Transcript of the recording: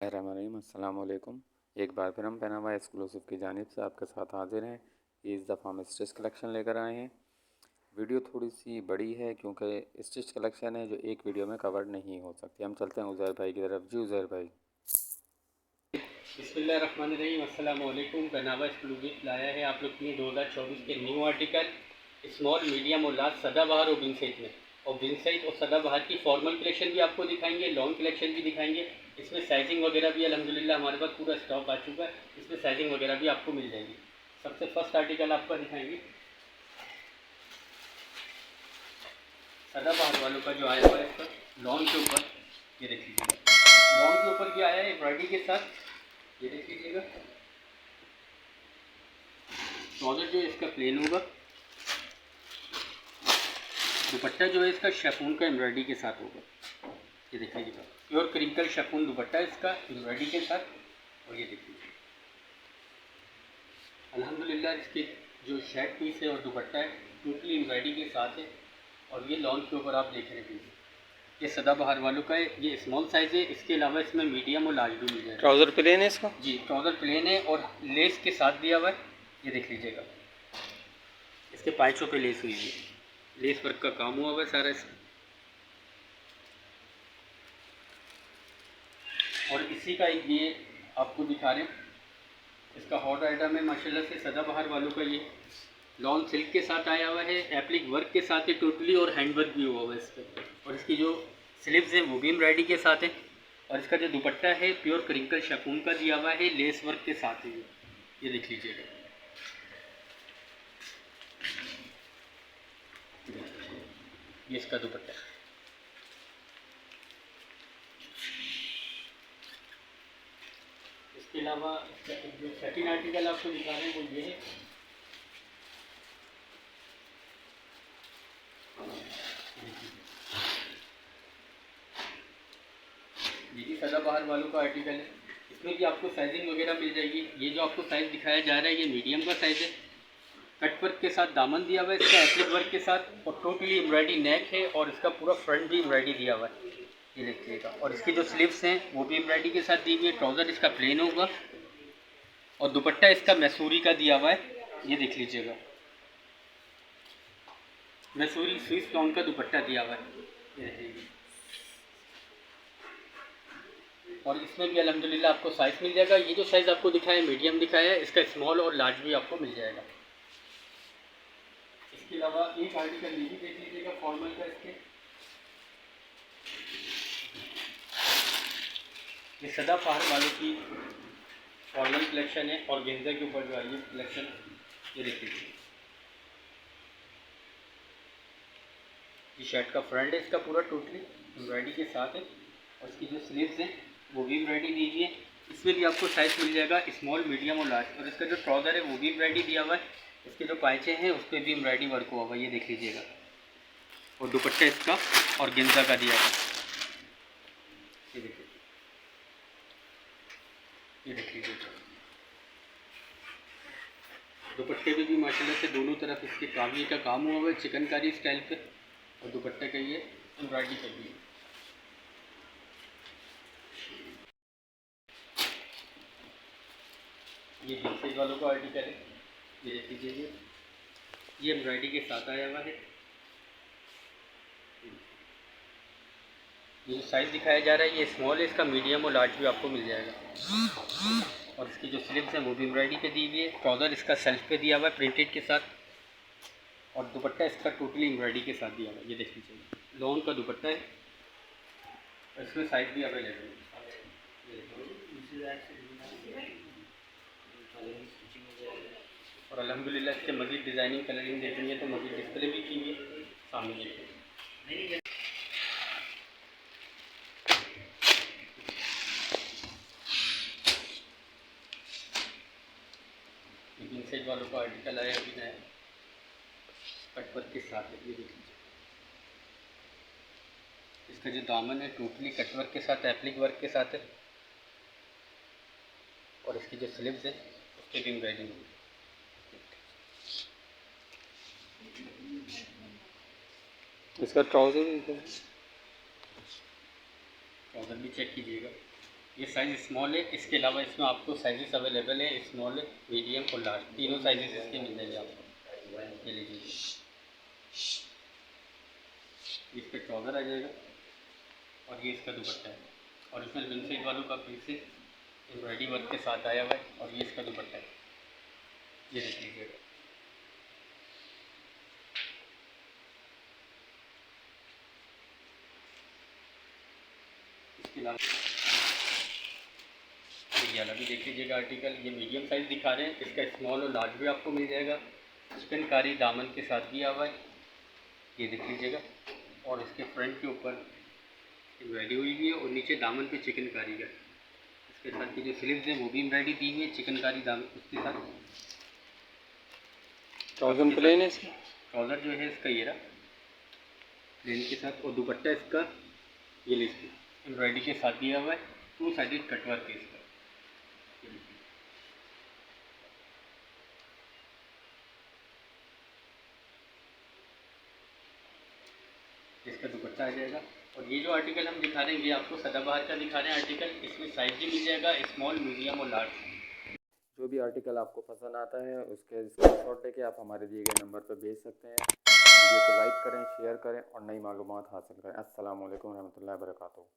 अस्सलाम वालेकुम। एक बार फिर हम पहनावा एक्सक्लूसिव की जानिब से आपके साथ हाजिर हैं। इस दफ़ा हम स्टिच कलेक्शन लेकर आए हैं। वीडियो थोड़ी सी बड़ी है क्योंकि स्टिच कलेक्शन है जो एक वीडियो में कवर नहीं हो सकती। हम चलते हैं उज़ैर भाई की तरफ। जी उज़ैर भाई। बिस्मिल्लाहिर्रहमानिर्रहीम, अस्सलाम वालेकुम। पहनावा एक्सक्लूसिव लाया है आप लोग के लिए 2024 के न्यू आर्टिकल स्मॉल, मीडियम और लार्ज सदाबहार और विंसेज में। और विंसेज और सदाबहार की फॉर्मल कलेक्शन भी आपको दिखाएंगे, लॉन्ग कलेक्शन भी दिखाएंगे। इसमें साइजिंग वगैरह भी अल्हम्दुलिल्लाह हमारे पास पूरा स्टॉक आ चुका है। इसमें साइजिंग वगैरह भी आपको मिल जाएगी। सबसे फर्स्ट आर्टिकल आपका दिखाएंगे सदाबहार वालों का जो आया हुआ है, इसका लॉन्ग के ऊपर ये देख लीजिएगा। लॉन्ग के ऊपर भी आया है एम्ब्रॉयडरी के साथ, ये देख लीजिएगा। ट्राउज़र जो है इसका प्लेन होगा। दुपट्टा जो है इसका शिफॉन का एम्ब्रॉयडरी के साथ होगा, ये देख लीजिएगा। प्योर क्रिंकल शिफॉन दुपट्टा इसका एम्ब्रॉयडरी के साथ। और ये देख लीजिए अल्हम्दुलिल्लाह इसके जो शर्ट पीस है और दुपट्टा है टोटली एम्ब्रॉयडरी के साथ है। और ये लॉन्ग के ऊपर आप देख रहे हैं, ये सदाबहार वालों का है। ये स्मॉल साइज़ है। इसके अलावा इसमें मीडियम और लार्ज भी मिल जाएगा। ट्राउज़र प्लेन है इसका? जी, ट्राउज़र प्लेन है और लेस के साथ दिया हुआ है, ये देख लीजिएगा। इसके पाइचों पे लेस हुई है, लेस वर्क का काम हुआ हुआ है सारा इसका। और इसी का ये आपको दिखा रहे हैं, इसका हॉट आइटम है माशाल्लाह से सदाबहार वालों का। ये लॉन्ग सिल्क के साथ आया हुआ है, एप्लिक वर्क के साथ है टोटली, और हैंड वर्क भी हुआ हुआ है इस पर। और इसकी जो स्लीव्स हैं वो भी एम्ब्रॉयडरी के साथ है। और इसका जो दुपट्टा है प्योर क्रिंकल शिफॉन का दिया हुआ है, लेस वर्क के साथ है। ये देख लीजिएगा, ये इसका दुपट्टा है। इसके अलावा जो सेकंड आर्टिकल आपको दिखा रहे हैं वो ये है। ये भी सदाबहार वालों का आर्टिकल है। इसमें भी आपको साइजिंग वगैरह मिल जाएगी। ये जो आपको साइज़ दिखाया जा रहा है ये मीडियम का साइज़ है। कट वर्क के साथ दामन दिया हुआ है इसका, एप्लिक वर्क के साथ, और टोटली एम्ब्रॉयडरी नेक है। और इसका पूरा फ्रंट भी एम्ब्रॉयडरी दिया हुआ है, ये देखिएगा। और इसकी जो स्लीव्स हैं वो भी एम्ब्रॉयडरी के साथ दी हुई है। ट्राउज़र इसका प्लेन होगा और दुपट्टा इसका मैसूरी का दिया हुआ है, ये देख लीजिएगा। मैसूरी स्विस लॉन का दुपट्टा दिया हुआ है, ये देखिए। और इसमें भी अल्हम्दुलिल्लाह आपको साइज़ मिल जाएगा। ये जो साइज़ आपको दिखाया है मीडियम दिखाया है, इसका स्मॉल और लार्ज भी आपको मिल जाएगा। इसके अलावा एक आर्टिकल ये भी देख लीजिएगा फॉर्मल का। इसके ये सदाबहार वालों की फॉर्मल कलेक्शन है और गेंजा के ऊपर जो आई है कलेक्शन, ये देख लीजिए। ये शर्ट का फ्रंट है इसका पूरा टोटली एम्ब्रॉयडरी के साथ है। और इसकी जो स्लीव्स हैं वो भी एम्ब्रॉयडरी दी हुई है। इसमें भी आपको साइज़ मिल जाएगा स्मॉल, मीडियम और लार्ज। और इसका जो ट्राउज़र है वो भी एम्ब्रॉयडरी दिया हुआ है। इसके जो पाइचे हैं उस पर भी एम्ब्रॉयडरी वर्क हुआ हुआ है, ये देख लीजिएगा। और दुपट्टा इसका और गेंजा का दिया हुआ है, ये देखिए, ये देख लीजिएगा। दुपट्टे पे भी माशाल्लाह से दोनों तरफ इसके काविये का काम हुआ हुआ है चिकनकारी स्टाइल पे। और दुपट्टे का ये एम्ब्रॉयडरी का भी है। ये विंसेज वालों का आर्टिकल है, ये देख लीजिए। ये एम्ब्रॉयडरी के साथ आया हुआ है। ये जो साइज़ दिखाया जा रहा है ये स्मॉल है, इसका मीडियम और लार्ज भी आपको मिल जाएगा। और इसकी जो स्लीव्स हैं वो भी एम्ब्रॉयडरी पे दी हुई है। ट्राउज़र इसका सेल्फ पे दिया हुआ है प्रिंटेड के साथ। और दुपट्टा इसका टोटली एम्ब्रॉयडरी के साथ दिया हुआ है, ये देख लीजिए। लॉन्ग का दुपट्टा है, इसमें साइज़ भी अवेलेबल है। और अल्हम्दुलिल्लाह इसके मज़ीद डिज़ाइनिंग कलरिंग देखनी है तो मज़ीद डिस्प्ले भी की है सामने देखिए। विंसेज वालों का आर्टिकल आया अभी नया, कटवर्क के साथ है, ये देख लीजिए। इसका जो दामन है टोटली कटवर्क के साथ, एप्लिक वर्क के साथ है। और इसकी जो स्लीव्स है उसके भी एम्ब्रॉयडरिंग है। इसका ट्राउज़र ट्राउज़र भी चेक कीजिएगा, ये साइज़ स्मॉल है। इसके अलावा इसमें आपको साइजेस अवेलेबल है, स्मॉल, मीडियम और लार्ज, तीनों साइजेस इसके मिल जाएंगे आपको। ये लीजिए, इसका ट्राउज़र आ जाएगा और ये इसका दुपट्टा है। ओरिजिनल विंग साइज वालों का पीस है, एम्ब्रॉयडरी वर्क के साथ आया हुआ है और ये इसका दुपट्टा है। ये देख लीजिएगा। इसके अलावा ये वाला भी देख लीजिएगा आर्टिकल। ये मीडियम साइज़ दिखा रहे हैं, इसका स्मॉल और लार्ज भी आपको मिल जाएगा। चिकनकारी दामन के साथ दिया हुआ है, ये देख लीजिएगा। और इसके फ्रंट के ऊपर एम्ब्रॉयडरी हुई हुई है और नीचे दामन पे चिकनकारी का। इसके साथ की जो स्लीव्स है वो भी एम्ब्रॉयडरी दी हुई है चिकनकारी दामन। उसके साथ ट्राउजर प्लेन है इसका। ट्राउज़र जो है इसका ये रहा प्लेन के साथ, और दुपट्टा इसका ये लीजिए एम्ब्रॉयडरी के साथ दिया हुआ है, 2 साइडेड कटवर्क है इसका। इसका दुपट्टा आ जाएगा। और ये जो आर्टिकल हम दिखा रहे हैं ये आपको सदाबहार का दिखा रहे हैं आर्टिकल। इसमें साइज भी मिल जाएगा स्मॉल, मीडियम और लार्ज। जो भी आर्टिकल आपको पसंद आता है उसके स्क्रीनशॉट लेके आप हमारे दिए गए नंबर पर भेज सकते हैं। वीडियो को लाइक करें, शेयर करें और नई मालूमात हासिल करें। अस्सलाम वालेकुम रहमतुल्लाहि व बरकातुहू।